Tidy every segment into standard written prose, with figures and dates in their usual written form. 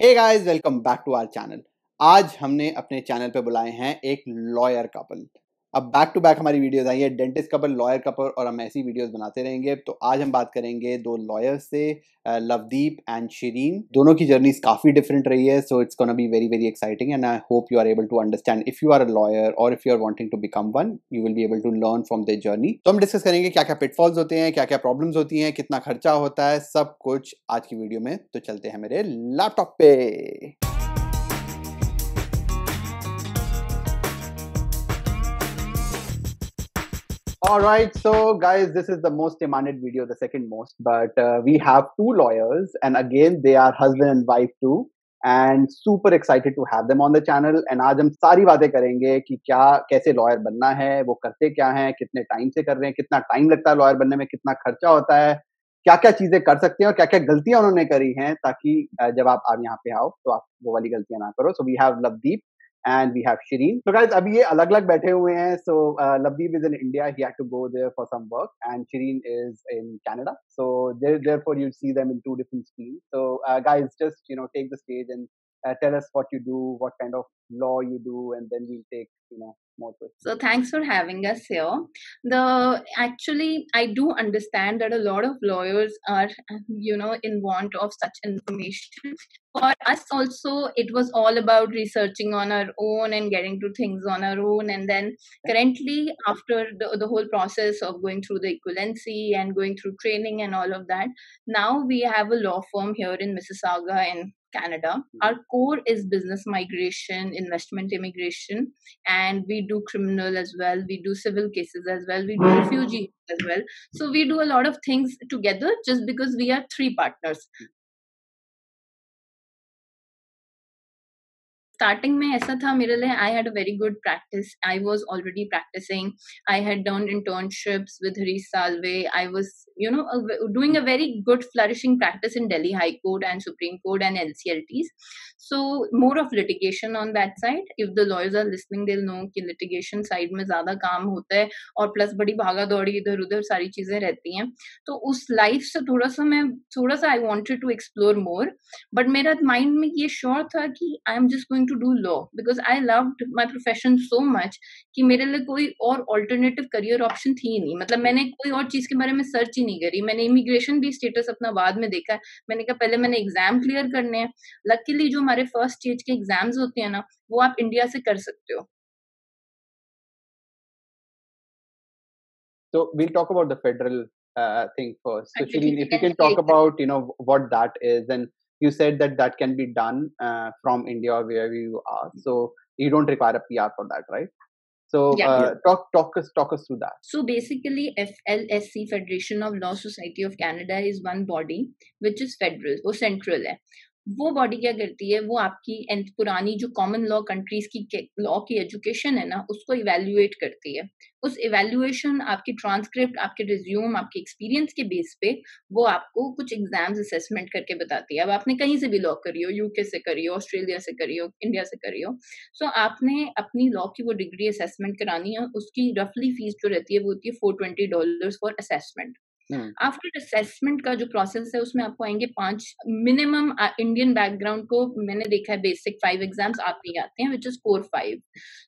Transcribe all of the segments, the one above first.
Hey guys, welcome back to our channel. आज हमने अपने चैनल पे बुलाए हैं एक लॉयर कपल। अब बैक टू बैक हमारी वीडियोस आई है, डेंटिस्ट कपल, लॉयर कपल, और हम ऐसी वीडियोस बनाते रहेंगे। तो आज हम बात करेंगे दो लॉयर्स से, लवदीप एंड शिरीन। दोनों की जर्नीज काफ़ी डिफरेंट रही है, so it's gonna be very very exciting and I hope you are able to understand. If you are a lawyer और if you are wanting to become one, you will be able to learn from their journey. तो हम discuss करेंगे क्या क्या pitfalls होते हैं, क्या क्या प्रॉब्लम्स होती हैं, कितना खर्चा होता है, सब कुछ आज की वीडियो में। तो चलते हैं मेरे लैपटॉप पे। All right, so guys, this is the most demanded video, the second most, but we have two lawyers, and again, they are husband and wife too, and super excited to have them on the channel. And आज हम सारी बातें करेंगे कि क्या कैसे lawyer बनना है, वो करते क्या हैं, कितने टाइम से कर रहे हैं, कितना टाइम लगता है लॉयर बनने में, कितना खर्चा होता है, क्या क्या चीजें कर सकते हैं और क्या क्या गलतियां उन्होंने करी हैं, ताकि जब आप यहाँ पे आओ तो आप वो वाली गलतियां ना करो। So we have Lovedeep and we have Shireen. So guys, अभी ये अलग-अलग बैठे हुए हैं. So Lavdeep is in India. He had to go there for some work, and Shireen is in Canada. So therefore, you see them in two different screens. So guys, just take the stage and tell us what you do, what kind of law you do, and then we'll take more questions. So thanks for having us here. Actually, I do understand that a lot of lawyers are, in want of such information. For us also, it was all about researching on our own and getting to things on our own. And then currently, after the whole process of going through the equivalency and going through training and all of that, now we have a law firm here in Mississauga in Canada. Our core is business migration, investment immigration, and we do criminal as well, we do civil cases as well, we do refugee as well. So we do a lot of things together just because we are three partners. Starting में ऐसा था मेरे लिए, I had a very good practice. I was already practicing. I had done internships with Harish Salve. I was, doing a very good flourishing practice in Delhi High Court and Supreme Court and NCLTs. So more of litigation on that side. If the lawyers are listening, they'll know कि litigation side में ज़्यादा काम होता है और plus बड़ी भागा दौड़ी इधर उधर सारी चीजें रहती हैं. तो उस life से थोड़ा सा I wanted to explore more. But मेरा mind में ये sure था कि I am just going to do law because I loved my profession so much कि मेरे लिए कोई और alternative career option थी ही नहीं. मतलब मैंने कोई और चीज के बारे में सर्च ही नहीं करी. मैंने इमिग्रेशन भी स्टेटस अपना बाद में देखा है. मैंने कहा पहले मैंने एग्जाम क्लियर करने हैं. लकीली जो हमारे फर्स्ट स्टेज के एग्जाम्स होते हैं ना, वो आप इंडिया से कर सकते हो. So we'll talk about the federal thing first. So Shireen, if you can talk about what that is, and you said that can be done from India or wherever you are. So you don't require a PR for that, right? So talk us through that. So basically, FLSC, Federation of Law Society of Canada, is one body which is federal, वो central है. वो body क्या करती है, वो आपकी पुरानी जो कॉमन लॉ कंट्रीज की लॉ की एजुकेशन है ना, उसको इवेल्युएट करती है. उस इवेल्युएशन, आपकी ट्रांसक्रिप्ट, आपके रिज्यूम, आपके एक्सपीरियंस के बेस पे वो आपको कुछ एग्जाम्स असेसमेंट करके बताती है. अब आपने कहीं से भी लॉ करी हो, यूके से करी हो, ऑस्ट्रेलिया से करी हो, इंडिया से करी हो, सो आपने अपनी लॉ की वो डिग्री असेसमेंट करानी है. उसकी रफली फीस जो रहती है वो होती है $420 फॉर असेसमेंट. आफ्टर असेसमेंट का जो प्रोसेस है उसमें आपको आएंगे 5 मिनिमम. इंडियन बैकग्राउंड को मैंने देखा है बेसिक 5 एग्जाम्स आते हैं विच इज कोर 5.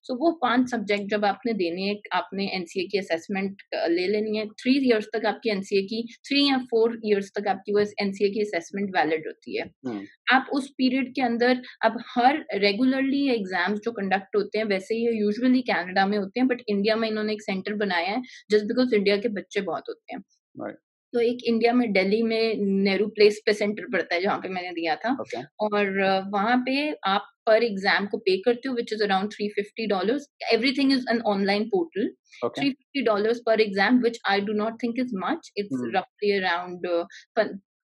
सो वो 5 सब्जेक्ट जब आपने देने हैं, आपने एनसीए की असेसमेंट ले लेनी है. 3 इयर्स तक आपकी एनसीए की 3 या 4 इयर्स तक आपकी वो एनसीए की असेसमेंट वैलिड होती है. आप उस पीरियड के अंदर अब हर रेगुलरली एग्जाम्स जो कंडक्ट होते हैं वैसे ही यूजुअली कनाडा में होते हैं, बट इंडिया में इन्होंने एक सेंटर बनाया है जस्ट बिकॉज इंडिया के बच्चे बहुत होते हैं. तो एक इंडिया में दिल्ली में नेहरू प्लेस पे सेंटर पड़ता है जहाँ पे मैंने दिया था. और वहाँ पे आप पर एग्जाम को पे करते हो which is around $350. Everything is an online portal. $350 पर exam which I do not think is much. It's रफली around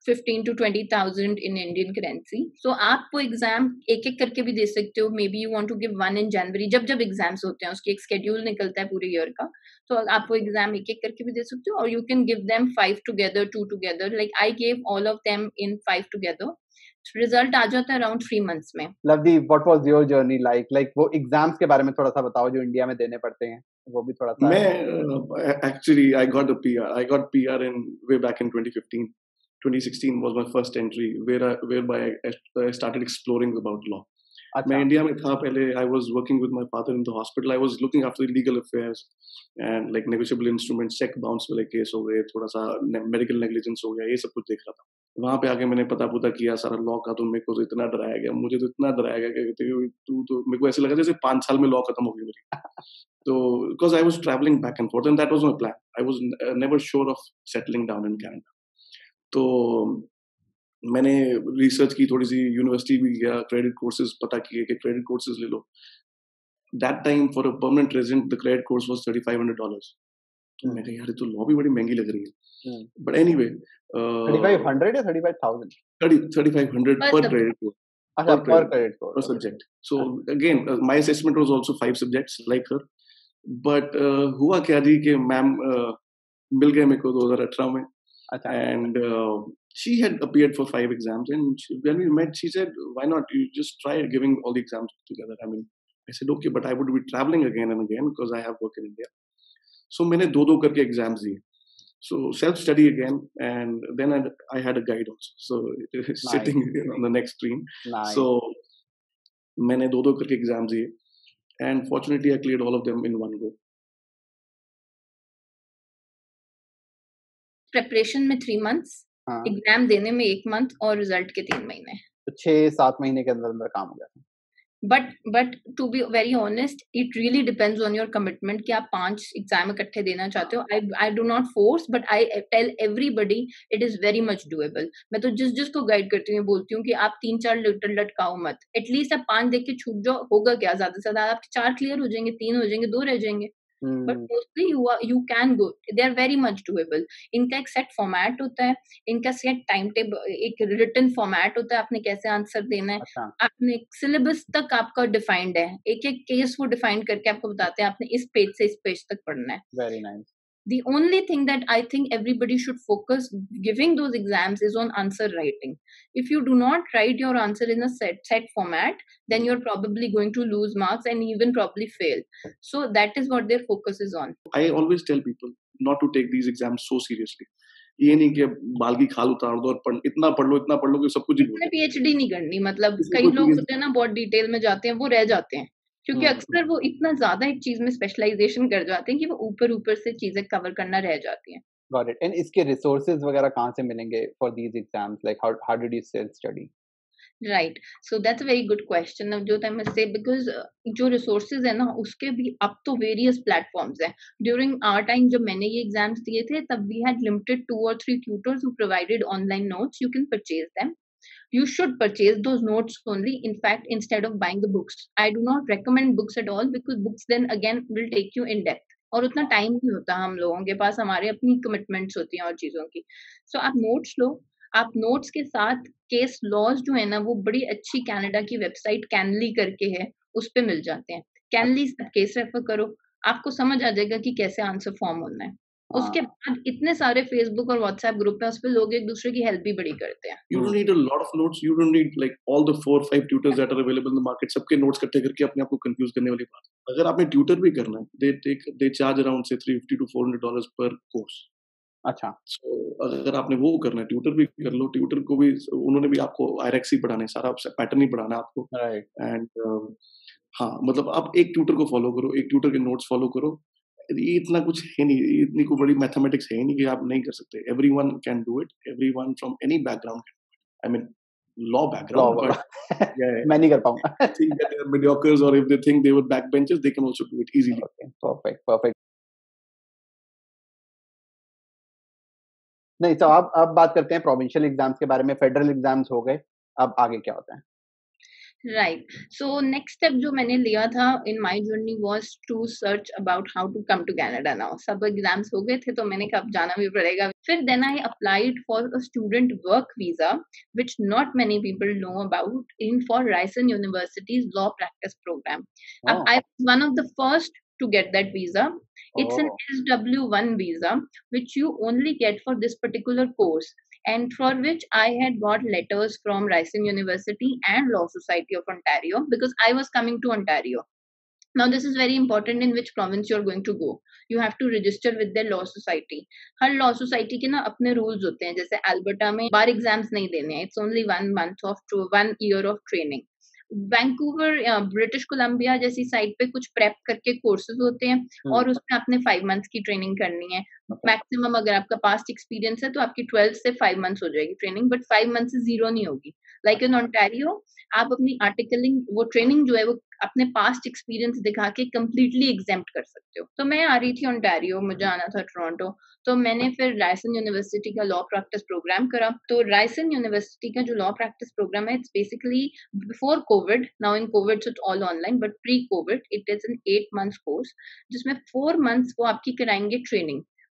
15 to 20,000 in Indian currency. So आप वो एग्जाम एक एक करके भी दे सकते हो. Maybe you want to give one in January. जब एग्जाम्स होते हैं उसकी एक स्केड्यूल निकलता है पूरे ईयर का, तो आप वो एग्जाम एक एक करके भी दे सकते हो. और you can give them 5 together, 2 together. Like I gave all of them in 5 together. Result आ जाता है अराउंड 3 months में. Lovedeep, what was your journey like वो एग्जाम्स के बारे में थोड़ा सा बताओ जो इंडिया में देने पड़ते हैं, वो भी थोड़ा सा. मैं actually I got a PR. I got PR in way back in 2015. 2016 was my first entry whereby I started exploring about law. अच्छा, मैं इंडिया में था पहले. I was working with my father in the hospital. I was looking after the legal affairs and like negotiable instruments, check bounce वाले case हो गए, थोड़ा सा medical negligence हो गया, ये सब कुछ देख रहा था. वहां पे आके मैंने पता पुता किया सारा लॉ का, तो मेरे को तो इतना डराया गया, मुझे तो इतना डराया गया कि तू तो, मेरे को ऐसे लगा जैसे 5 साल में लॉ खत्म हो गई मेरी. So because I was traveling back and forth and that was my plan. I was never sure of settling down in Canada. तो मैंने रिसर्च की, थोड़ी सी यूनिवर्सिटी भी गया, क्रेडिट कोर्सेज पता किए कि क्रेडिट कोर्सेज ले लो. That time for a permanent resident the credit course was $3,500. मैं कहा यार ये तो लॉ भी बड़ी महंगी लग रही है. बट एनीवे 3,500 या 35,000? 3,500 per credit course. अच्छा, per credit course. Per subject. So again, my assessment was also 5 subjects like her. But हुआ क्या जी कि मैम मिल गए मेरे को 2018 में. अच्छा, And she had appeared for 5 exams, and when we met, she said, "Why not? You just try giving all the exams together." I mean, I said, "Okay, but I would be traveling again and again because I have work in India." So मैंने दो करके exams दिए. So self study again, and then I had a guide also. So sitting on the next screen. nice. So मैंने दो करके exams दिए, and fortunately I cleared all of them in one go. Preparation में 3 months, हाँ, exam देने में 1 month और result के 3 महीने. तो 6-7 महीने के अंदर अंदर काम हो गया था. But to be very honest, it really depends on your commitment कि आप 5 एग्जाम इकट्ठे देना चाहते हो. I do not force, but I tell everybody it is very much doable. मैं तो जिसको गाइड करती हूँ बोलती हूँ कि आप 3-4 लटकाओ मत. एटलीस्ट आप 5 देख के छूट जाओ, होगा क्या, ज्यादा से ज्यादा आपके 4 क्लियर हो जाएंगे, 3 हो जाएंगे, 2 रह जाएंगे. But mostly you can go, they are very much doable. इनका एक सेट फॉर्मेट होता है, इनका सेट टाइम टेबल, एक रिटन फॉर्मेट होता है, आपने कैसे आंसर देना है. अच्छा, आपने सिलेबस तक आपका डिफाइंड है, एक एक केस वो डिफाइन करके आपको बताते हैं आपने इस पेज से इस पेज तक पढ़ना है. very nice. The only thing that I think everybody should focus giving those exams is on answer writing. If you do not write your answer in a set format, then you're probably going to lose marks and even probably fail. So that is what their focus is on. I always tell people not to take these exams so seriously. ये नहीं कि बाल की खाल उतार दो और इतना पढ़ लो कि सब कुछ ही भूल इसमें PhD नहीं करनी, मतलब इसमें कई कोई लोग PhD होते हैं ना बहुत डिटेल में जाते हैं, वो रह जाते हैं क्योंकि अक्सर वो इतना ज्यादा एक चीज में स्पेशलाइजेशन कर जाते हैं कि वो ऊपर से चीजें कवर करना रह जाती हैं. Got it. And इसके resources वगैरह कहाँ से मिलेंगे for these exams? Like how did you self study? Right. So that's a very good question. अब जो I must say, because जो resources है ना उसके भी अब तो various platforms हैं. During our time जब मैंने ये exams दिए थे तब we had limited 2 or 3 tutors who provided online notes. You can purchase them. You should purchase those notes only, in fact, instead of buying the books. I do not recommend books at all because books then again will take you in depth. और उतना time नहीं होता हम लोगों के पास, हमारे अपनी commitments होती हैं और चीज़ों की. सो आप नोट्स लो, आप नोट्स के साथ केस लॉज जो है ना वो बड़ी अच्छी कनाडा की वेबसाइट कैनली करके है, उस पे मिल जाते हैं. कैनली से केस रेफर करो, आपको समझ आ जाएगा कि कैसे आंसर फॉर्म होना है. उसके बाद इतने सारे फेसबुक और व्हाट्सएप ग्रुप है, उस पे लोग एक दूसरे की हेल्प भी बड़ी करते हैं. You don't need a lot of notes. You don't need like all the 4 or 5 tutors that are available in the market. सबके notes इकट्ठे करके अपने आप को confuse करने वाली बात. अगर आपने tutor भी करना है, they charge around say $350 to $400 per course. अच्छा, So अगर आपने वो करना है, tutor भी कर लो. tutor को भी उन्होंने भी आपको IREX ही पढ़ाना है, सारा पैटर्न ही पढ़ाना है आपको. right. And हाँ, मतलब आप एक tutor को follow करो, एक tutor के notes follow करो. ये इतना कुछ है नहीं, इतनी कोई बड़ी मैथमेटिक्स है नहीं कि आप नहीं कर सकते. Everyone can do it. Everyone from any background can do it. I mean, law background, but yeah, मैं नहीं कर पाऊंगा. think that they are mediocres or if they think they were backbenchers, they can also do it easily. Okay, perfect. नहीं, तो अब बात करते हैं प्रोविंशियल एग्जाम्स के बारे में. फेडरल एग्जाम्स हो गए, अब आगे क्या होता है? Right. So next step जो मैंने लिया था in my journey was to search about how to come to Canada now. सब एग्जाम्स हो गए थे तो मैंने कहा अब जाना भी पड़ेगा. फिर then I applied for a student work visa, which not many people know about, for Ryerson University's law practice program. Oh. I was one of the first to get that visa. It's an SW1 visa, which you only get for this particular course, and for which I had got letters from Ryerson University and Law Society of Ontario because I was coming to Ontario. Now this is very important in which province you're going to go. You have to register with their law society. Her law society के ना अपने rules होते हैं. जैसे Alberta में बार exams नहीं देने हैं. It's only 1 year of training. Vancouver British Columbia जैसी साइट पे कुछ प्रेप करके कोर्सेज होते हैं और उसमें आपने 5 मंथ्स की ट्रेनिंग करनी है. मैक्सिमम अगर आपका पास्ट एक्सपीरियंस है तो आपकी 12 से 5 मंथ्स हो जाएगी ट्रेनिंग, बट 5 मंथ से जीरो नहीं होगी. लाइक इन ओंटारियो आप अपनी आर्टिकलिंग वो ट्रेनिंग जो है वो अपने पास्ट एक्सपीरियंस दिखा के कंप्लीटली एग्जेम्प्ट कर सकते हो. तो मैं आ रही थी ओंटारियो, मुझे आना था टोरंटो, तो मैंने फिर रायसन यूनिवर्सिटी का लॉ प्रैक्टिस प्रोग्राम करा. तो रायसन यूनिवर्सिटी का जो लॉ प्रैक्टिस प्रोग्राम है, it's basically before Covid, now in Covid it's all online, but pre Covid it is an 8 months course जिसमें 4 मंथ्स वो आपकी कराएंगे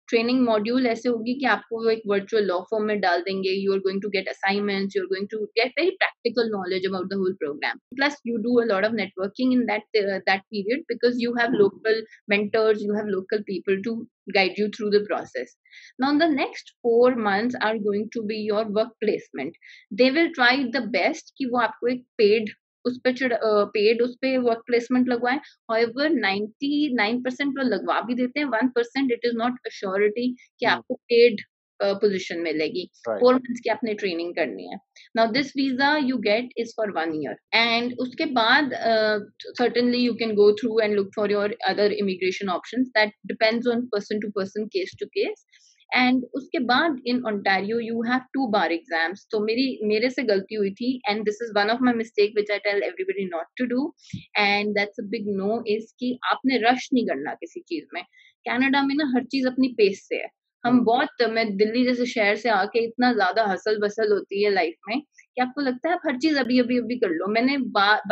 ट्रेनिंग मॉड्यूल ऐसे होगी कि आपको वो एक वर्चुअल लॉ फॉर्म में डाल देंगे. You are going to get assignments, you are going to get very practical knowledge about the whole program. Plus you do a lot of networking in that period because you have local mentors, you have local people to guide you through the process. Now the next 4 months are going to be your work placement. They will try the best कि वो आपको एक paid उस पे work placement लगवाएं. However 99% वो लगवा भी देते हैं. 1% इट इज नॉट अश्योरिटी कि आपको पेड पोजीशन मिलेगी. 4 मंथ्स की आपने ट्रेनिंग करनी है. Now this visa you get is for 1 year and उसके बाद certainly you can go through and look for your other immigration options. That depends on person to person, case to case. And उसके बाद in Ontario you have 2 bar exams. तो मेरे से गलती हुई थी and this is one of my mistake which I tell everybody not to do and that's a big no, is कि आपने रश नहीं करना किसी चीज में. कनाडा में ना हर चीज अपनी पेस से है. मैं दिल्ली जैसे शहर से आके इतना ज्यादा हसल बसल होती है लाइफ में कि आपको लगता है आप हर चीज अभी अभी अभी कर लो. मैंने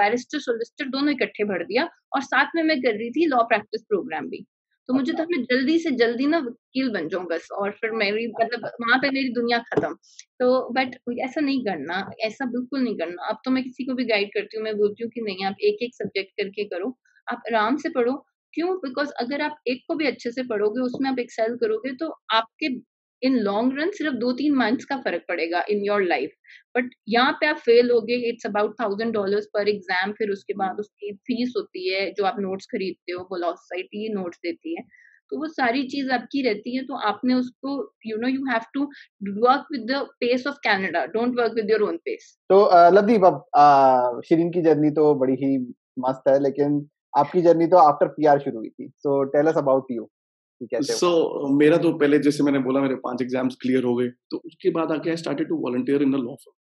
बैरिस्टर सोलिसिटर दोनों इकट्ठे भर दिया और साथ में मैं कर रही थी लॉ प्रैक्टिस प्रोग्राम भी. तो मुझे था मैं जल्दी से जल्दी ना वकील बन जाऊं बस, और फिर मेरी मतलब वहां पे मेरी दुनिया खत्म. तो बट ऐसा नहीं करना, ऐसा बिल्कुल नहीं करना. अब तो मैं किसी को भी गाइड करती हूँ, मैं बोलती हूँ कि नहीं, आप एक एक सब्जेक्ट करके करो, आप आराम से पढ़ो. क्यों? बिकॉज अगर आप एक को भी अच्छे से पढ़ोगे, उसमें आप एक्सेल करोगे, तो आपके इन लॉन्ग रन सिर्फ 2-3 मंथ्स का फर्क पड़ेगा इन योर लाइफ. बट यहाँ पे आप फेल हो गए, इट्स अबाउट $1,000 पर एग्जाम. फिर उसके बाद उसकी फीस होती है, जो आप नोट्स खरीदते हो वो लॉ सोसाइटी नोट्स देती है. तो वो सारी चीज आपकी रहती है. तो आपने उसको you have to work with the pace of Canada, don't work with your own pace. तो लवदीप, अब शिरीन की जर्नी तो बड़ी ही मस्त है, लेकिन आपकी जर्नी तो आफ्टर पीआर शुरू हुई थी. So tell us about you. मेरा तो पहले, जैसे मैंने बोला, मेरे 5 एग्जाम्स क्लियर हो गए. तो उसके बाद आके I started to volunteer in the law firm.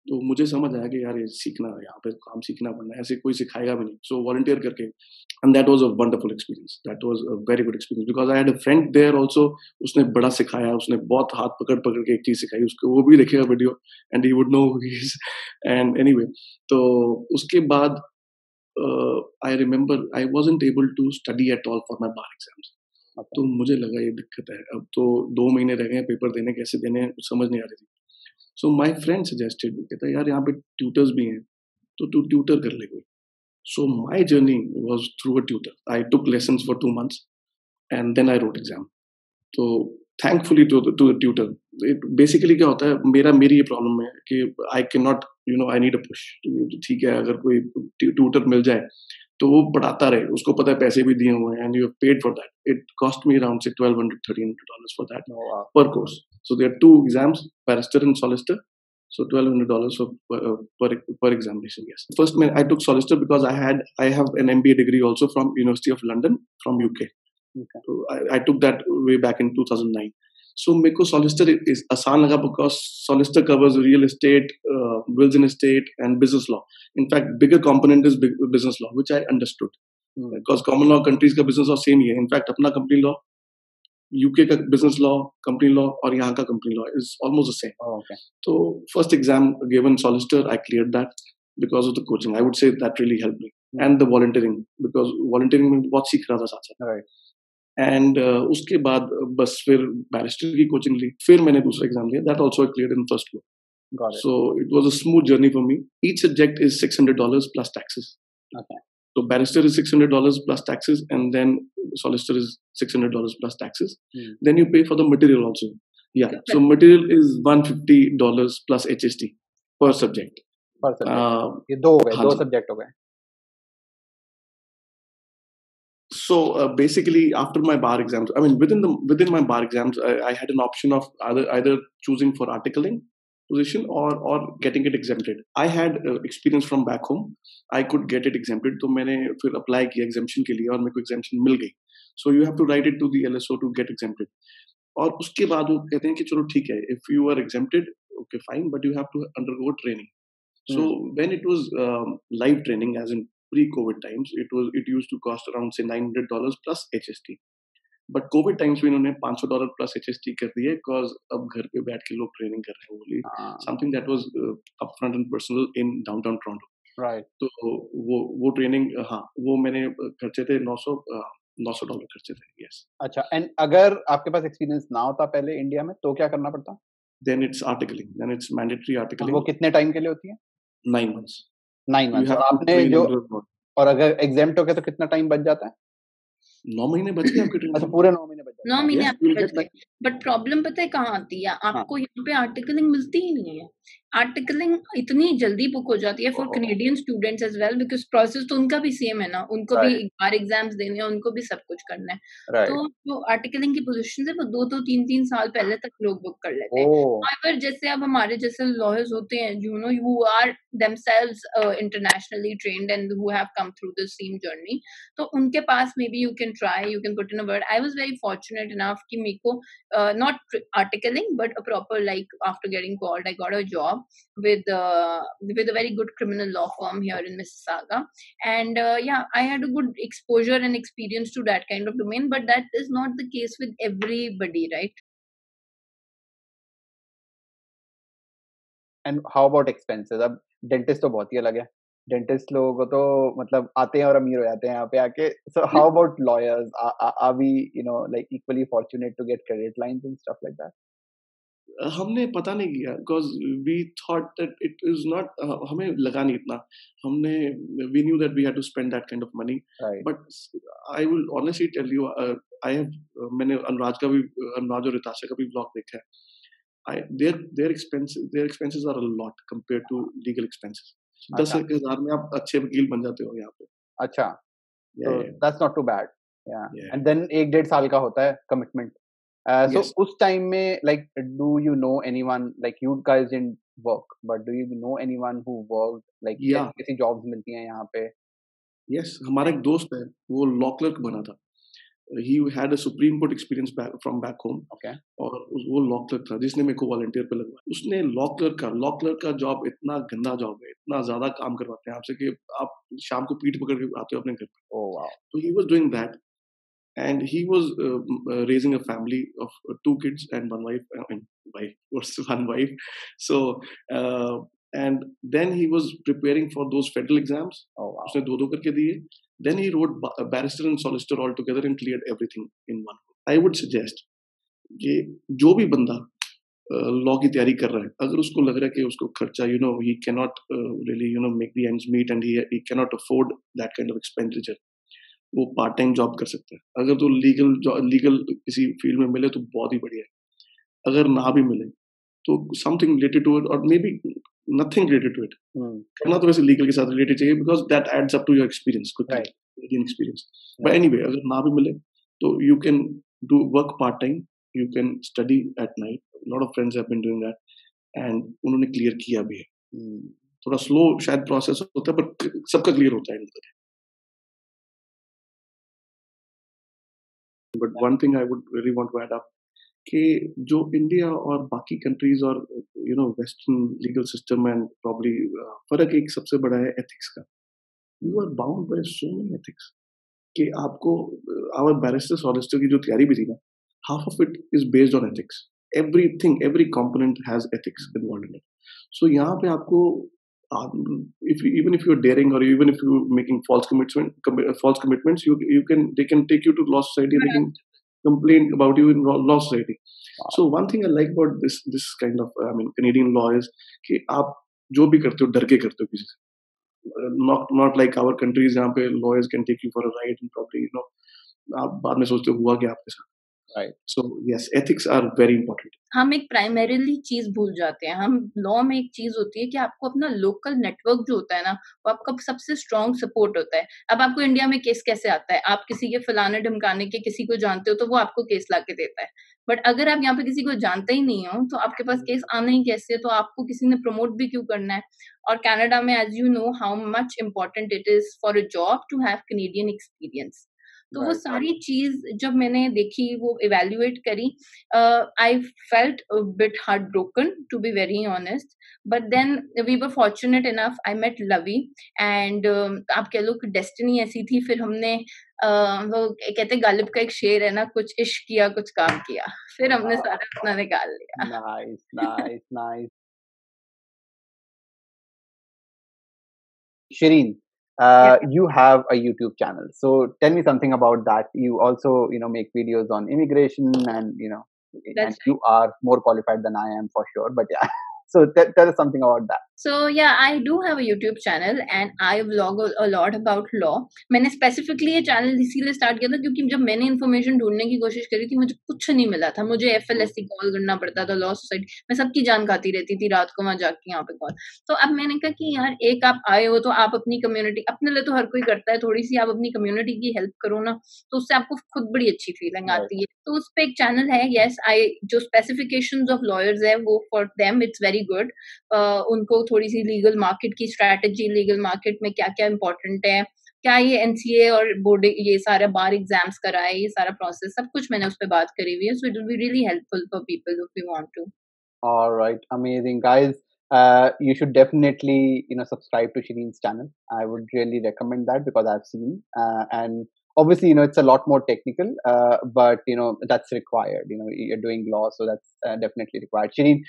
तो मुझे समझ आया कि यार ये सीखना, यहाँ पे काम सीखना पड़ना है, ऐसे कोई सिखाएगा भी नहीं. सो वॉलंटियर करके, and that was a wonderful experience. That was a very good experience because I had a friend there also. उसने बड़ा सिखाया, उसने बहुत हाथ पकड़ पकड़ के एक चीज सिखाई. उसको वो भी देखेगा video and he would know who he is. And anyway, तो उसके बाद I remember I wasn't able to study at all for my bar exams. तो मुझे लगा ये दिक्कत है. अब तो 2 महीने रह गए पेपर देने, कैसे देने कुछ समझ नहीं आ रही थी. सो माई फ्रेंड सजेस्टेड, कहता है यार यहाँ पे ट्यूटर्स भी हैं, तो तू ट्यूटर कर ले कोई. So my journey was through a tutor. I took lessons for 2 months and then I wrote exam. तो thankfully to the tutor. Basically क्या होता है, मेरी ये प्रॉब्लम है कि I can not, I need a push. ठीक है, अगर कोई ट्यूटर मिल जाए तो वो पढ़ाता रहे, उसको पता है पैसे भी दिए हुए हैं, and you have paid for that. It cost me around से $1,200-$1,300 for that per course. So there are 2 exams, barrister and solicitor. So $1,200 per examination. Yes. First, I took solicitor because I have an MBA degree also from University of London from UK. Okay. So I took that way back in 2009. So मेरे को solicitor is आसान लगा because solicitor covers real estate, wills and estate, and business law. In fact, bigger component is business law, which I understood. Because common law countries का business law same ही है. In fact, अपना company law, UK का business law, company law और यहाँ का company law is almost the same. Oh, okay. So first exam given solicitor, I cleared that because of the coaching. I would say that really helped me. And the volunteering, because volunteering में बहुत सीख रहा था साथ साथ. Right. And उसके बाद बस फिर बैरिस्टर की कोचिंग ली. फिर मैंने दूसरा एग्जाम दिया. That also I cleared in first go. So it was a smooth journey for me. Each subject is $600 plus taxes. Okay. So barrister is $600 plus taxes, and then solicitor is $600 plus taxes. Then you pay for the material also. Yeah. Okay. So material is $150 plus HST per subject. ये 2 हो गए, 2 subject हो गए. So basically, after my bar exams, I mean, within my bar exams, I had an option of either choosing for articling position or getting it exempted. I had experience from back home. I could get it exempted, तो मैंने फिर apply किया exemption के लिए और मेरे को exemption मिल गई. So you have to write it to the LSO to get exempted. और उसके बाद वो कहते हैं कि चलो ठीक है, if you are exempted, okay fine, but you have to undergo training. So when it was live training, as in pre-COVID times, it used to cost around say $900 plus HST. But Covid times में इन्होंने $500 plus HST कर दिया because अब घर पे बैठ के लोग ट्रेनिंग कर रहे हैं बोली something that was upfront and personal in downtown Toronto right. तो वो ट्रेनिंग हाँ वो मैंने खर्चे थे $900 खर्चे थे. यस. अच्छा. एंड अगर आपके पास एक्सपीरियंस ना होता पहले इंडिया में तो क्या करना पड़ता? Then it's articling, then it's mandatory articling. वो कितने टाइम के लिए होती है? 9 months. 9 months. आपने जो और अगर एग्जेम्प्ट हो गया तो कितना टाइम बच जाता है? 9 महीने बच गए आपके ट्रेनिंग. अच्छा, पूरे 9 महीने बच जाते 9 महीने Yes, आपके you'll बच get गए. बट प्रॉब्लम पता है कहाँ आती है? आपको यहाँ पे आर्टिकलिंग मिलती ही नहीं है. आर्टिकलिंग इतनी जल्दी बुक हो जाती है for Canadian students as well because process तो उनका भी सेम है ना. उनको भी बार एग्जाम्स देने हैं, उनको भी सब कुछ करना है. तो जो आर्टिकलिंग की पोजीशन है वो 2 3 3 साल पहले तक लोग बुक कर लेते हैं. और जैसे अब हमारे जैसे लॉयर्स होते हैं you know who are themselves internationally trained and who have come through the same journey, तो उनके पास maybe you can try, you can put in a word. I was very fortunate enough कि मेरे को not articling but a proper, like after getting called I got a job with a very good criminal law firm here in Mississauga, and yeah, I had a good exposure and experience to that kind of domain, but that is not the case with everybody, right? And how about expenses? अब dentist तो बहुत ही अलग है. Dentist लोगों को तो मतलब आते हैं और अमीर हो जाते हैं यहाँ पे आके. So how about lawyers? Are we you know like equally fortunate to get credit lines and stuff like that? हमने पता नहीं किया because we thought that it is not, हमें लगा नहीं इतना. हमने we knew that we had to spend that kind of money. But I will honestly tell you, I have मैंने अनुराज और रिताशा का भी ब्लॉग देखा है. their expenses are a lot compared to legal expenses. 10,000 में आप अच्छे वकील बन जाते हो यहाँ पे. अच्छा. So that's not too bad. Yeah. And then 1.5 साल का होता है कमिटमेंट. So उस टाइम में like do you know anyone, like you guys didn't work but do you know anyone who worked, like किसी जॉब्स मिलती हैं यहाँ पे? Yes, हमारा एक दोस्त है वो लॉ क्लर्क बना था. He had a Supreme Court experience from back home. Okay. और वो लॉ क्लर्क था जिसने मेरे को वॉलंटियर पे लगवाया. उसने लॉ क्लर्क का जॉब इतना गंदा जॉब है, इतना ज्यादा काम करवाते हैं आपसे कि आप शाम को पीठ पकड़ के आते हो अपने घर पे. Oh wow. So he was doing that and he was raising a family of 2 kids and 1 wife. I mean, wife was 1 wife. So and then he was preparing for those federal exams. Oh wow. उसने 2 करके दिए. Then he wrote barrister and solicitor all together and cleared everything in one. I would suggest कि जो भी बंदा law की तैयारी कर रहा है, अगर उसको लग रहा है कि उसको खर्चा he cannot really make the ends meet and he cannot afford that kind of expenditure, वो पार्ट टाइम जॉब कर सकता है. अगर तो लीगल किसी फील्ड में मिले तो बहुत ही बढ़िया है. अगर ना भी मिले तो समथिंग रिलेटेड टू इट और maybe nothing related to it करना तो वैसे लीगल के साथ रिलेटेड चाहिए because that adds up to your experience, legal experience. But anyway, अगर ना भी मिले तो you can do work part time, you can study at night. Lot of friends have been doing that and उन्होंने clear किया भी है. थोड़ा स्लो शायद प्रोसेस होता है बट सबका क्लियर होता है. But one thing I would really want to add up कि जो इंडिया और बाकी कंट्रीज और western legal system and probably फर्क एक सबसे बड़ा है एथिक्स का. You are bound by so many ethics कि आपको आवर बैरिस्टर सॉलिसिटर की जो तैयारी भी थी ना, half of it is based on ethics. Everything, every component has ethics involved in it. So यहाँ पे आपको even if you're daring or even if you're making false commitments, they can take you to law society and they can complain about you in law society. Wow. So one thing I like about this kind of Canadian law is कि आप जो भी करते हो डर के करते हो किसी से. Not like our countries जहाँ पे lawyers can take you for a ride and probably आप बाद में सोचते हो हुआ क्या आपके साथ. Right. So yes, ethics are very important. हम एक प्राइमरीली चीज भूल जाते हैं। हम लॉ में एक चीज होती है कि आपको अपना लोकल नेटवर्क जो होता है ना, वो आपका सबसे स्ट्रॉन्ग सपोर्ट होता है। अब आपको इंडिया में केस कैसे आता है? आप किसी के फलाने ढमकाने के किसी को जानते हो तो वो आपको केस ला के देता है। बट अगर आप यहाँ पे किसी को जानते ही नहीं हो तो आपके पास केस आना ही कैसे? तो आपको किसी ने प्रमोट भी क्यों करना है? और कनाडा में as you know how much important it is for a job to have Canadian experience. तो वो Right. सारी चीज जब मैंने देखी, वो इवेल्युएट करी, I felt a bit heartbroken, to be very honest. But then we were fortunate enough. I met Lavi, and आप कह लो कि डेस्टिनी ऐसी थी। फिर हमने वो कहते गालिब का एक शेर है ना, कुछ इश्क किया कुछ काम किया, फिर हमने Wow. सारा अपना निकाल लिया। Nice, nice, nice. Shireen, Yeah, you have a YouTube channel. So tell me something about that. You also, make videos on immigration and, and that's you are more qualified than I am for sure. But yeah, so tell us something about that. So yeah, I do have a YouTube channel and I vlog a lot about law. मैंने specifically ये channel इसीलिए start किया था क्योंकि जब मैंने information ढूंढने की कोशिश करी थी, मुझे कुछ नहीं मिला था। मुझे FLSC कॉल करना पड़ता था, लॉ सोसाइटी, मैं सबकी जान खाती रहती थी रात को वहां जाके यहाँ पे कॉल। तो अब मैंने कहा कि यार, एक आप आए हो तो आप अपनी कम्युनिटी, अपने लिए तो हर कोई करता है, थोड़ी सी आप अपनी कम्युनिटी की हेल्प करो ना, तो उससे आपको खुद बड़ी अच्छी फीलिंग Right. आती है। तो उस पे एक चैनल है, यस आई, जो स्पेसिफिकेशंस ऑफ लॉयर्स है वो for them it's very good. उनको थोड़ी सी लीगल मार्केट की स्ट्रैटेजी, लीगल मार्केट में क्या क्या इंपॉर्टेंट है, क्या ये एनसीए और बोर्ड ये सारा बार एग्जाम्स कराए, ये सारा प्रोसेस सब कुछ मैंने उस पर बात करी हुई है। So it will be really helpful for people if you want to. All right, amazing guys. You should definitely, subscribe to Shireen's channel. I would really recommend that because I've seen, and obviously, it's a lot more technical, but that's required. You're doing law, so that's definitely required. Shireen,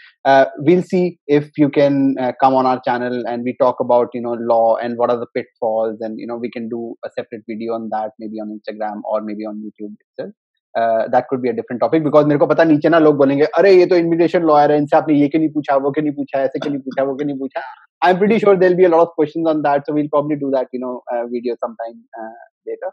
we'll see if you can come on our channel and we talk about law and what are the pitfalls, and we can do a separate video on that, maybe on Instagram or maybe on YouTube itself. That could be a different topic because मेरे को पता नीचे ना लोग बोलेंगे अरे ये तो इमिग्रेशन लॉयर है, इनसे आपने ये क्यों नहीं पूछा, वो क्यों नहीं पूछा, ऐसे क्यों नहीं पूछा, वो क्यों नहीं पूछा. I'm pretty sure there'll be a lot of questions on that, so we'll probably do that video sometime later.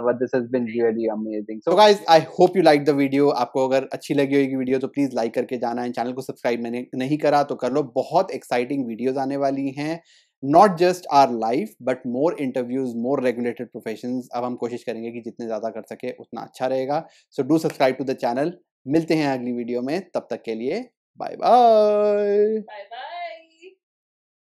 But this has been really amazing. So guys, I hope you liked the video. आपको अगर अच्छी लगी होगी video तो please like करके जाना है. Channel को सब्सक्राइब नहीं करा तो कर लो. बहुत एक्साइटिंग वीडियोस आने वाली हैं. Not just our life, but more interviews, more regulated professions. अब हम कोशिश करेंगे कि जितने ज़्यादा कर सके उतना अच्छा रहेगा. So do subscribe to the channel. मिलते हैं अगली वीडियो में. तब तक के लिए बाय बाय. Bye bye.